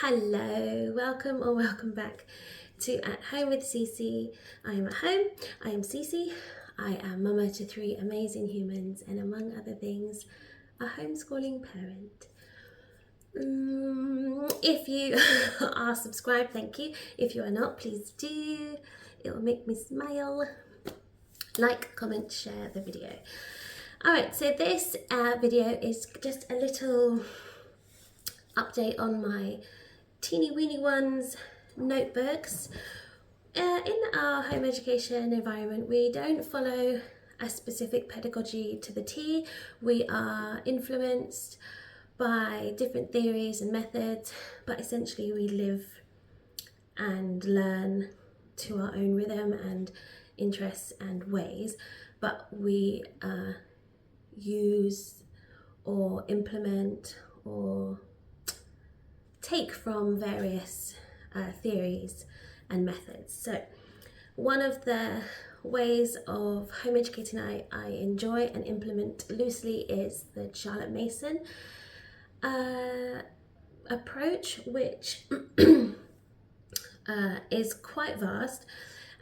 Hello, welcome or welcome back to At Home with Cici. I am at home, I am Cici, I am mama to 3 amazing humans and among other things, a homeschooling parent. If you are subscribed, thank you. If you are not, please do. It will make me smile. Like, comment, share the video. Alright, so this video is just a little update on my teeny weeny ones notebooks. In our home education environment, we don't follow a specific pedagogy to the T. We are influenced by different theories and methods, but essentially we live and learn to our own rhythm and interests and ways, but we use or implement or take from various theories and methods. So one of the ways of home educating I enjoy and implement loosely is the Charlotte Mason approach, which is quite vast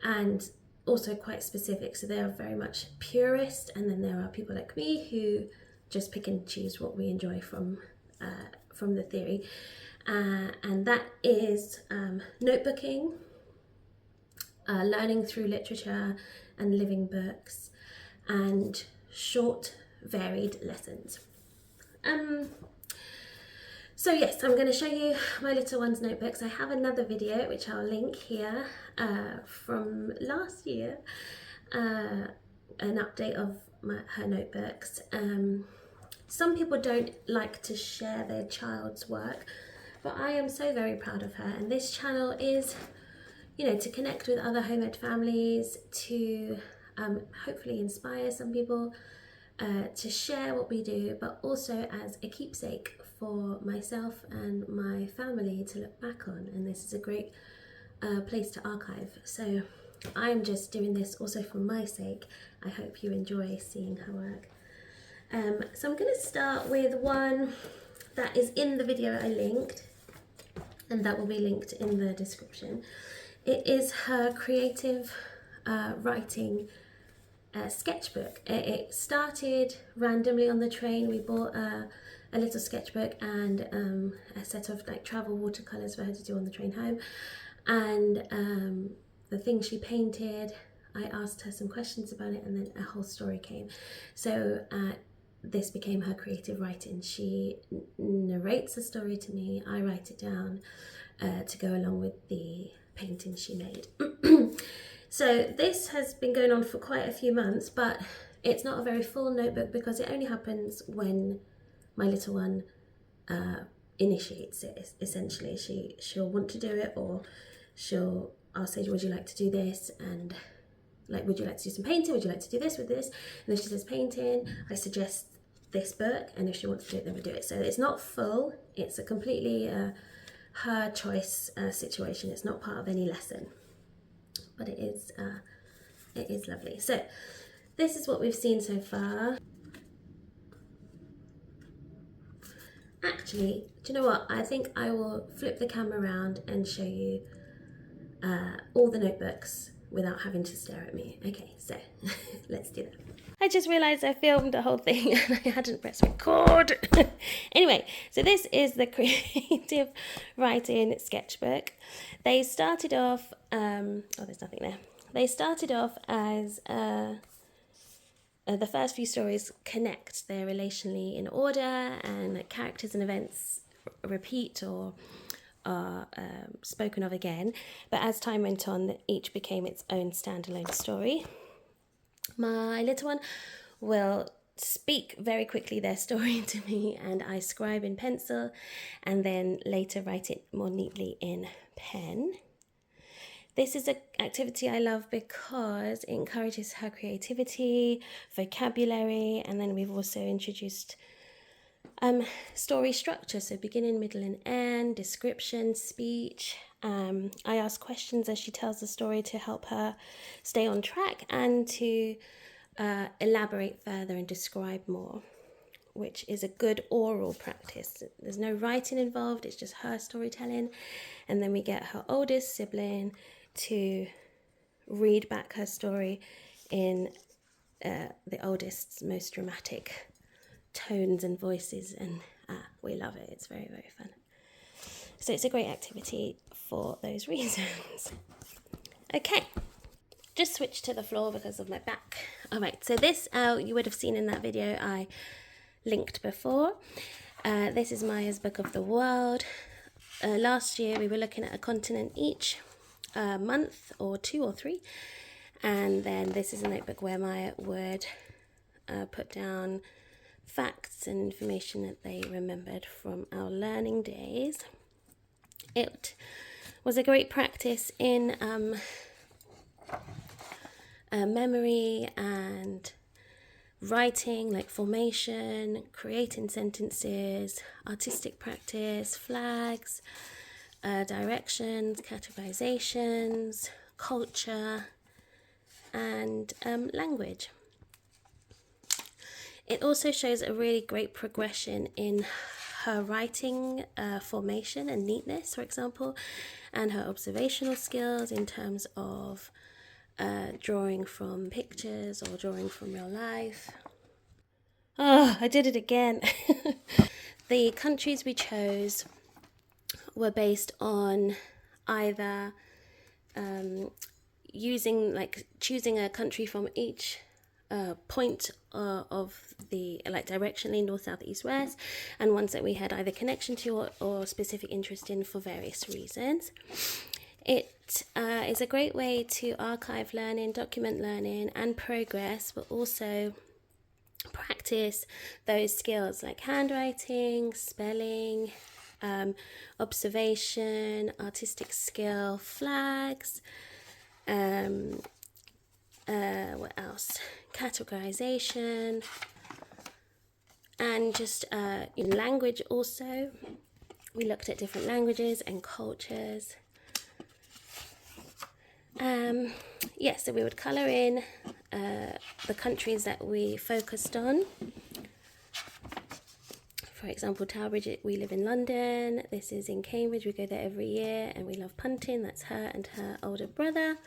and also quite specific. So they are very much purist, and then there are people like me who just pick and choose what we enjoy from the theory. And that is notebooking, learning through literature and living books, and short, varied lessons. So yes, I'm going to show you my little one's notebooks. I have another video which I'll link here from last year, an update of her notebooks. Some people don't like to share their child's work, but I am so very proud of her, and this channel is, to connect with other home ed families, to hopefully inspire some people, to share what we do, but also as a keepsake for myself and my family to look back on. And this is a great place to archive. So I'm just doing this also for my sake. I hope you enjoy seeing her work. So I'm going to start with one that is in the video I linked, and that will be linked in the description. It is her creative writing sketchbook. It started randomly on the train. We bought a little sketchbook and a set of travel watercolors for her to do on the train home, and the things she painted, I asked her some questions about it, and then a whole story came. So this became her creative writing. She narrates the story to me, I write it down to go along with the painting she made. So this has been going on for quite a few months, but it's not a very full notebook because it only happens when my little one initiates it. Essentially, she'll want to do it, or I'll say, would you like to do this? And would you like to do some painting? Would you like to do this with this? And if she says painting, I suggest this book, and if she wants to do it, then we do it. So it's not full. It's a completely her choice situation. It's not part of any lesson, but it is lovely. So this is what we've seen so far. Actually, do you know what? I think I will flip the camera around and show you all the notebooks without having to stare at me. Okay, so let's do that. I just realised I filmed the whole thing and I hadn't pressed record. Anyway, so this is the creative writing sketchbook. They started off, oh, there's nothing there. They started off as the first few stories connect. They're relationally in order, and characters and events repeat or are spoken of again. But as time went on, each became its own standalone story. My little one will speak very quickly their story to me, and I scribe in pencil and then later write it more neatly in pen. This is an activity I love because it encourages her creativity, vocabulary, and then we've also introduced story structure, so beginning, middle and end, description, speech. I ask questions as she tells the story to help her stay on track and to elaborate further and describe more. which is a good oral practice. There's no writing involved, it's just her storytelling. And then we get her oldest sibling to read back her story in the oldest's most dramatic tones and voices, and we love it. It's very, very fun. So it's a great activity for those reasons. Okay, just switch to the floor because of my back. All right, so this you would have seen in that video I linked before. This is Maya's Book of the World. Last year we were looking at a continent each month, or 2 or 3, and then this is a notebook where Maya would put down facts and information that they remembered from our learning days. It was a great practice in memory and writing, like formation, creating sentences, artistic practice, flags, directions, categorizations, culture, and language. It also shows a really great progression in her writing formation and neatness, for example, and her observational skills in terms of drawing from pictures or drawing from real life. Oh, I did it again. The countries we chose were based on either choosing a country from each point of the directionally north, south, east, west, and ones that we had either connection to or specific interest in for various reasons. It is a great way to archive learning, document learning and progress, but also practice those skills like handwriting, spelling, observation, artistic skill, flags, what else? Categorization, and just in language also. We looked at different languages and cultures. So we would colour in the countries that we focused on. For example, Towbridge, we live in London. This is in Cambridge, we go there every year, and we love punting. That's her and her older brother.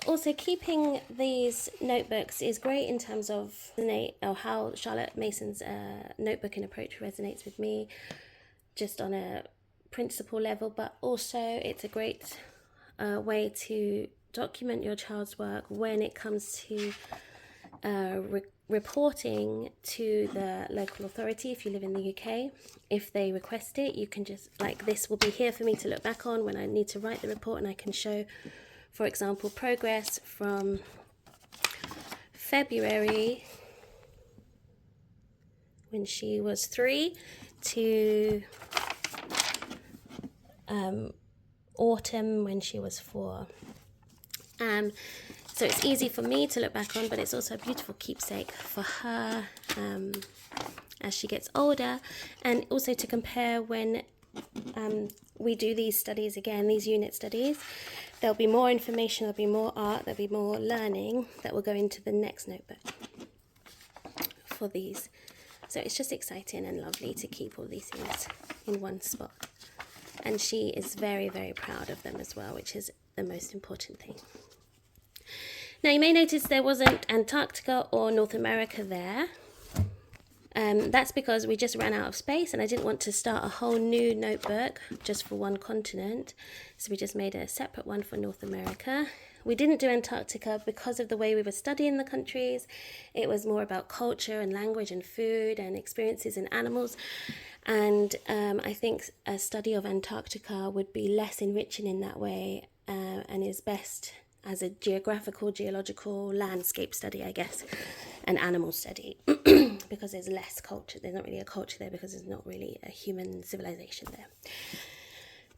Also, keeping these notebooks is great in terms of how Charlotte Mason's notebook and approach resonates with me, just on a principle level, but also it's a great way to document your child's work when it comes to reporting to the local authority if you live in the UK. If they request it, you can just, this will be here for me to look back on when I need to write the report, and I can show, for example, progress from February when she was 3 to autumn when she was 4. So it's easy for me to look back on, but it's also a beautiful keepsake for her as she gets older, and also to compare when we do these studies again, these unit studies. There'll be more information, there'll be more art, there'll be more learning that will go into the next notebook for these. So it's just exciting and lovely to keep all these things in one spot. And she is very, very proud of them as well, which is the most important thing. Now, you may notice there wasn't Antarctica or North America there. That's because we just ran out of space, and I didn't want to start a whole new notebook just for one continent. So we just made a separate one for North America. We didn't do Antarctica because of the way we were studying the countries. It was more about culture and language and food and experiences in animals. And I think a study of Antarctica would be less enriching in that way, and is best as a geological landscape study, I guess, an animal study, because there's less culture. There's not really a culture there because there's not really a human civilization there.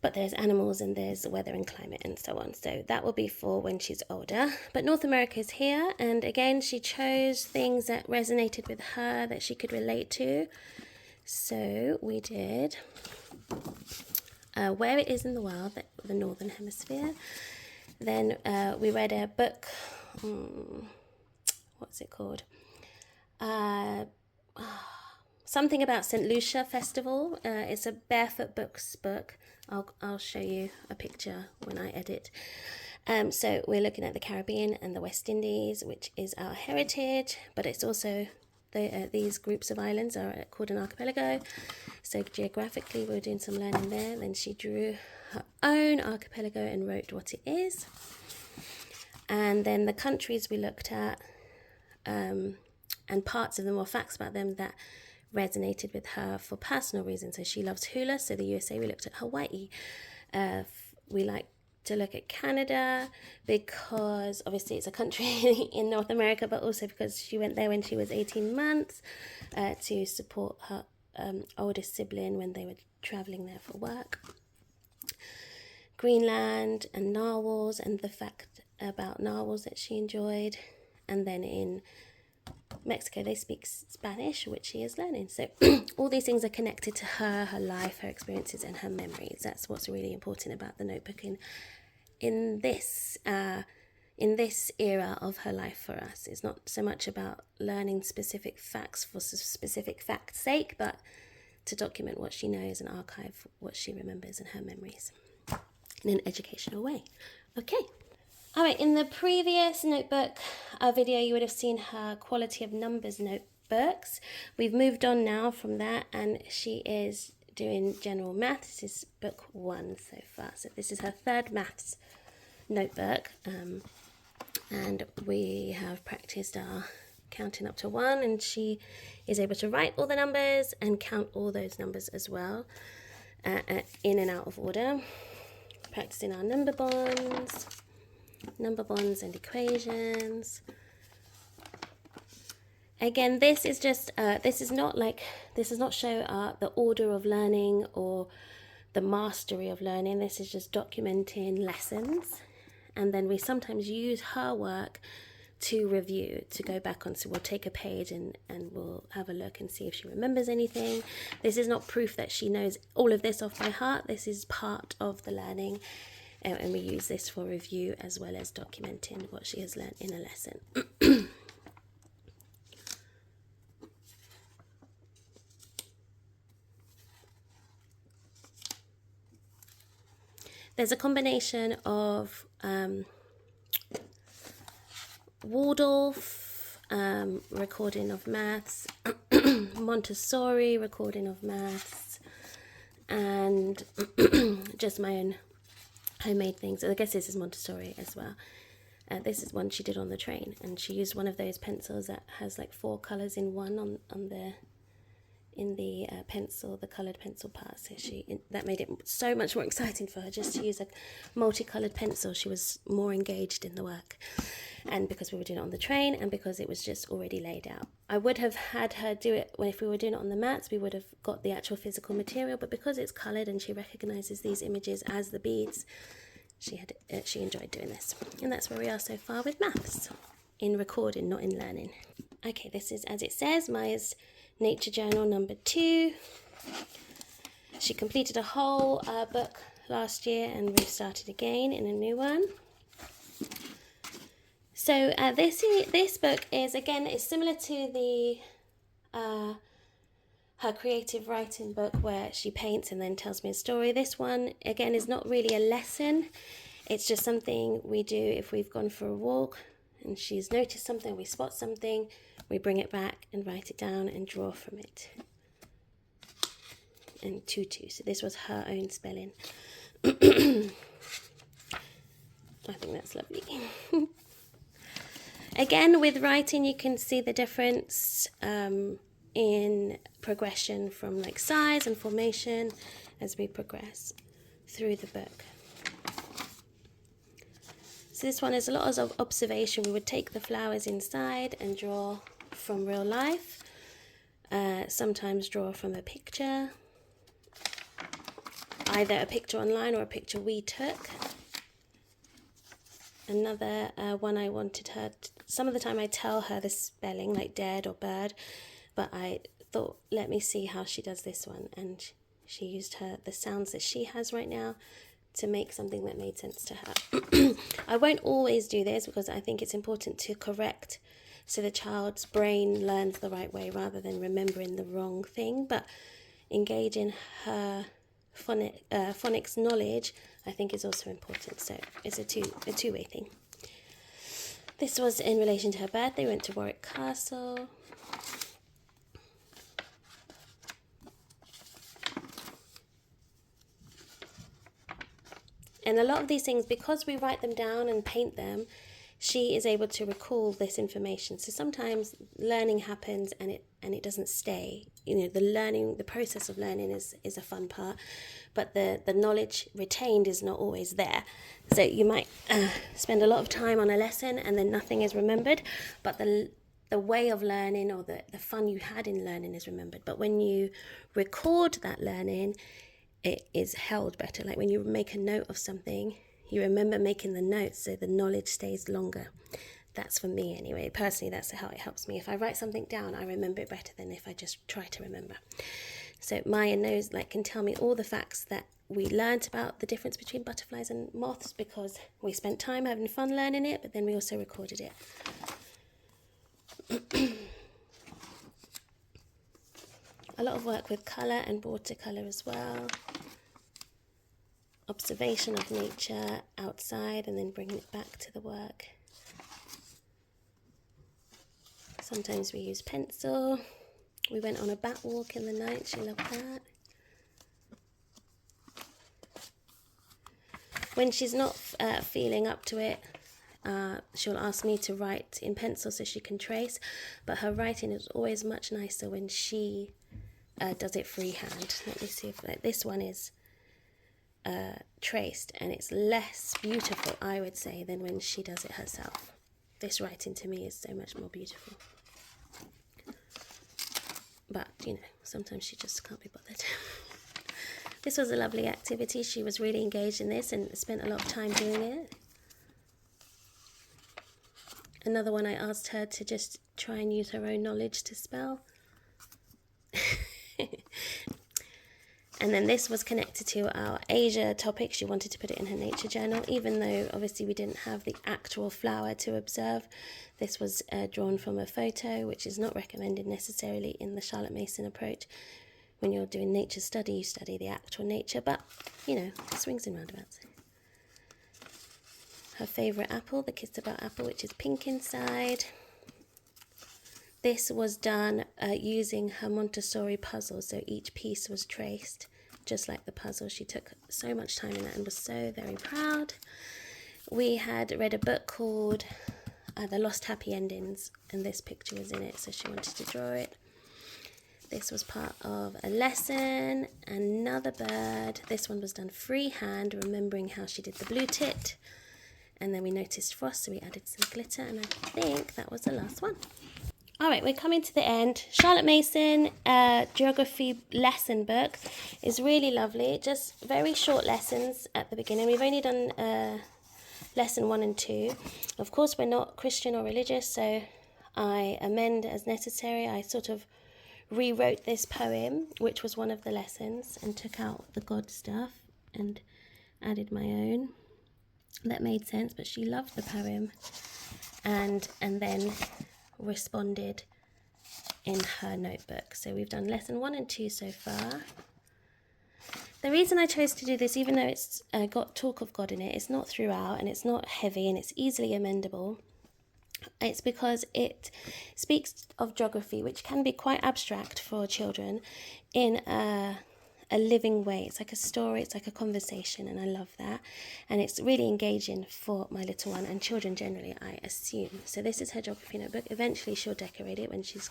But there's animals and there's weather and climate and so on. So that will be for when she's older. But North America is here. And again, she chose things that resonated with her, that she could relate to. So we did where it is in the world, the Northern Hemisphere. Then we read a book, what's it called? something about St. Lucia Festival. It's a barefoot books book. I'll show you a picture when I edit. So we're looking at the Caribbean and the West Indies, which is our heritage, but it's also these groups of islands are called an archipelago. So geographically we're doing some learning there. Then she drew her own archipelago and wrote what it is. And then the countries we looked at, and parts of them or facts about them that resonated with her for personal reasons. So she loves hula, so the USA, we looked at Hawaii. We like to look at Canada because obviously it's a country in North America, but also because she went there when she was 18 months to support her oldest sibling when they were traveling there for work. Greenland and narwhals and the fact about narwhals that she enjoyed. And then in Mexico they speak Spanish, which she is learning. So all these things are connected to her, her life, her experiences and her memories. That's what's really important about the notebook in this era of her life for us. It's not so much about learning specific facts for specific facts' sake, but to document what she knows and archive what she remembers and her memories in an educational way. Okay. All right, in the previous notebook video, you would have seen her quality of numbers notebooks. We've moved on now from that, and she is doing general maths. This is book 1 so far. So this is her 3rd maths notebook, and we have practiced our counting up to 1, and she is able to write all the numbers and count all those numbers as well, in and out of order. Practicing our number bonds and equations. Again, this is just this does not show the order of learning or the mastery of learning. This is just documenting lessons, and then we sometimes use her work to review, to go back on. So we'll take a page and we'll have a look and see if she remembers anything. This is not proof that she knows all of this off by heart. This is part of the learning, and we use this for review as well as documenting what she has learned in a lesson. There's a combination of Waldorf recording of maths, Montessori recording of maths, and just my own homemade things. I guess this is Montessori as well. This is one she did on the train, and she used one of those pencils that has like 4 colours in one on the pencil, the coloured pencil part. So that made it so much more exciting for her just to use a multicoloured pencil. She was more engaged in the work, and because we were doing it on the train and because it was just already laid out. I would have had her do it if we were doing it on the mats. We would have got the actual physical material, but because it's coloured and she recognises these images as the beads, she enjoyed doing this. And that's where we are so far with maths, in recording, not in learning. Okay, this is, as it says, Maya's Nature Journal number 2. She completed a whole book last year and restarted again in a new one. So this book is, again, it's similar to the her creative writing book where she paints and then tells me a story. This one, again, is not really a lesson. It's just something we do if we've gone for a walk and she's noticed something, we spot something, we bring it back and write it down and draw from it. And tutu, so this was her own spelling. I think that's lovely. Again, with writing, you can see the difference in progression from like size and formation as we progress through the book. So this one is a lot of observation. We would take the flowers inside and draw from real life. Sometimes draw from a picture, either a picture online or a picture we took. Another one I wanted her to, some of the time I tell her the spelling, like dead or bird, but I thought, let me see how she does this one, and she used the sounds that she has right now to make something that made sense to her. I won't always do this because I think it's important to correct so the child's brain learns the right way rather than remembering the wrong thing. But engaging her phonics knowledge, I think, is also important. So it's a two-way thing. This was in relation to her birthday. We went to Warwick Castle. And a lot of these things, because we write them down and paint them, she is able to recall this information. So sometimes learning happens and it doesn't stay. You know, the process of learning is a fun part, but the knowledge retained is not always there. So you might spend a lot of time on a lesson and then nothing is remembered, but the way of learning or the fun you had in learning is remembered. But when you record that learning, it is held better. Like when you make a note of something, you remember making the notes, so the knowledge stays longer. That's for me anyway. Personally, that's how it helps me. If I write something down, I remember it better than if I just try to remember. So Maya knows, can tell me all the facts that we learned about the difference between butterflies and moths, because we spent time having fun learning it, but then we also recorded it. A lot of work with colour and watercolour as well. Observation of nature outside and then bringing it back to the work. Sometimes we use pencil. We went on a bat walk in the night. She loved that. When she's not feeling up to it, she'll ask me to write in pencil so she can trace. But her writing is always much nicer when she does it freehand. Let me see if this one is traced, and it's less beautiful, I would say, than when she does it herself. This writing to me is so much more beautiful. But, sometimes she just can't be bothered. This was a lovely activity. She was really engaged in this and spent a lot of time doing it. Another one, I asked her to just try and use her own knowledge to spell. And then this was connected to our Asia topic. She wanted to put it in her nature journal, even though obviously we didn't have the actual flower to observe. This was drawn from a photo, which is not recommended necessarily in the Charlotte Mason approach. When you're doing nature study, you study the actual nature, but, swings and roundabouts. Her favourite apple, the Kiss About apple, which is pink inside. This was done using her Montessori puzzle, so each piece was traced, just like the puzzle. She took so much time in that and was so very proud. We had read a book called The Lost Happy Endings, and this picture was in it, so she wanted to draw it. This was part of a lesson. Another bird. This one was done freehand, remembering how she did the blue tit. And then we noticed frost, so we added some glitter, and I think that was the last one. All right, we're coming to the end. Charlotte Mason geography lesson book is really lovely. Just very short lessons at the beginning. We've only done lesson 1 and 2. Of course, we're not Christian or religious, so I amend as necessary. I sort of rewrote this poem, which was one of the lessons, and took out the God stuff and added my own. That made sense, but she loved the poem, and then responded in her notebook. So we've done lesson 1 and 2 so far. The reason I chose to do this, even though it's got talk of God in it, it's not throughout and it's not heavy and it's easily amendable. It's because it speaks of geography, which can be quite abstract for children, in a living way. It's like a story, it's like a conversation, and I love that. And it's really engaging for my little one and children generally, I assume. So this is her geography notebook. Eventually she'll decorate it when she's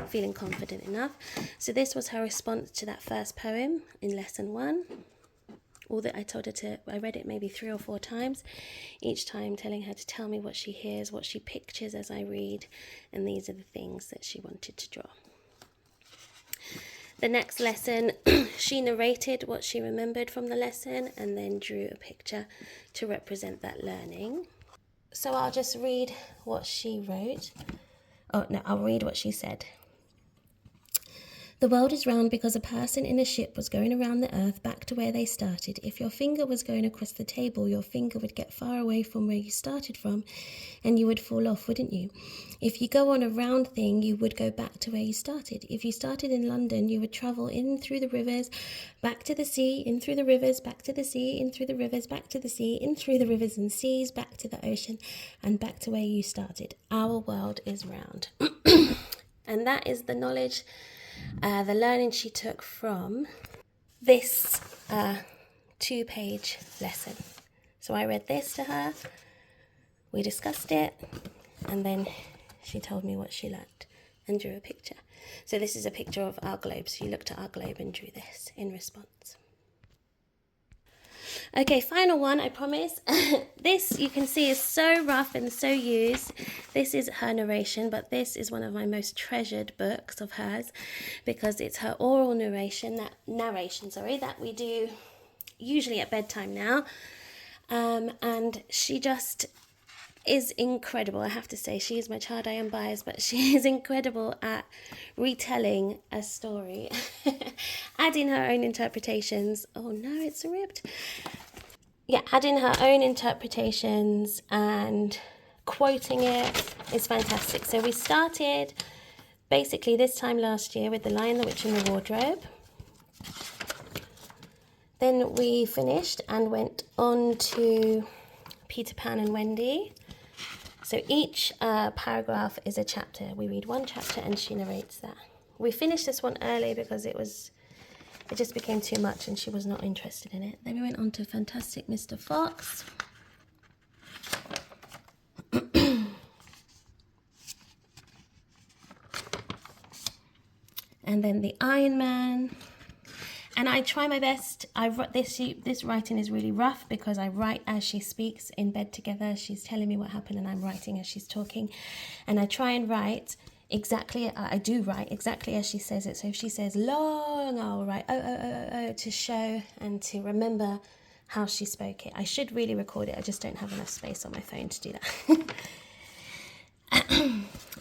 feeling confident enough. So this was her response to that first poem in lesson 1. All that I told her to, I read it maybe 3 or 4 times, each time telling her to tell me what she hears, what she pictures as I read, and these are the things that she wanted to draw. The next lesson, she narrated what she remembered from the lesson and then drew a picture to represent that learning. So I'll just read what she wrote. Oh, no, I'll read what she said. The world is round because a person in a ship was going around the earth back to where they started. If your finger was going across the table, your finger would get far away from where you started from and you would fall off, wouldn't you? If you go on a round thing, you would go back to where you started. If you started in London, you would travel in through the rivers, back to the sea, in through the rivers, back to the sea, in through the rivers, back to the sea, in through the rivers and seas, back to the ocean, and back to where you started. Our world is round. And that is the knowledge, the learning she took from this 2-page lesson. So I read this to her, we discussed it, and then she told me what she learnt and drew a picture. So this is a picture of our globe. So you looked at our globe and drew this in response. Okay, final one, I promise. This, you can see, is so rough and so used. This is her narration, but this is one of my most treasured books of hers because it's her oral narration, that we do usually at bedtime now. And she just is incredible. I have to say, she is my child. I am biased, but she is incredible at retelling a story, adding her own interpretations. Oh no, it's ripped. Yeah, adding her own interpretations and quoting it is fantastic. So we started basically this time last year with The Lion, the Witch and the Wardrobe. Then we finished and went on to Peter Pan and Wendy. So each paragraph is a chapter. We read one chapter and she narrates that. We finished this one early because it just became too much and she was not interested in it. Then we went on to Fantastic Mr. Fox. And then The Iron Man. And I try my best. This writing is really rough because I write as she speaks in bed together. She's telling me what happened and I'm writing as she's talking. And I try and write exactly, I do write exactly as she says it. So if she says long, I'll write oh to show and to remember how she spoke it. I should really record it. I just don't have enough space on my phone to do that.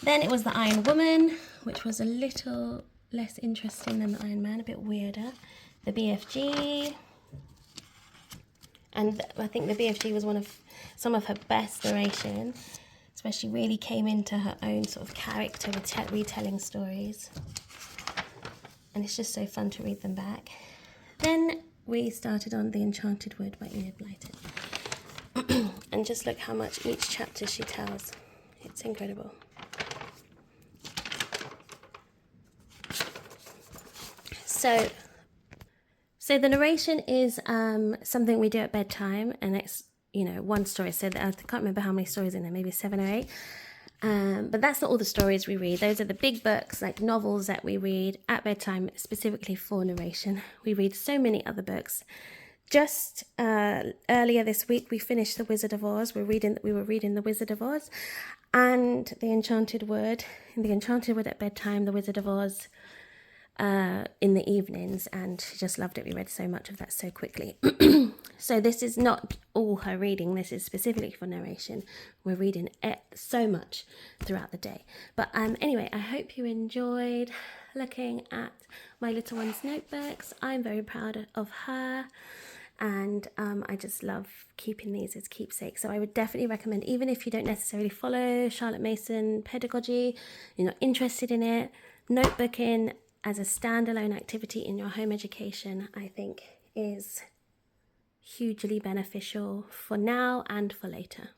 Then it was The Iron Woman, which was a little less interesting than The Iron Man, a bit weirder. The BFG, and I think the BFG was one of some of her best narration. It's where she really came into her own sort of character with retelling stories, and it's just so fun to read them back. Then we started on The Enchanted Wood by Enid Blyton, and just look how much each chapter she tells. It's incredible. So the narration is something we do at bedtime, and it's, one story. So I can't remember how many stories in there, maybe 7 or 8. But that's not all the stories we read. Those are the big books, like novels that we read at bedtime, specifically for narration. We read so many other books. Just earlier this week, we finished The Wizard of Oz. We were reading The Wizard of Oz and The Enchanted Wood. The Enchanted Wood at bedtime, The Wizard of Oz in the evenings, and she just loved it. We read so much of that so quickly. So this is not all her reading. This is specifically for narration. We're reading it so much throughout the day. But anyway, I hope you enjoyed looking at my little one's notebooks. I'm very proud of her, and I just love keeping these as keepsakes. So I would definitely recommend, even if you don't necessarily follow Charlotte Mason pedagogy, you're not interested in it, notebooking as a standalone activity in your home education, I think, is hugely beneficial for now and for later.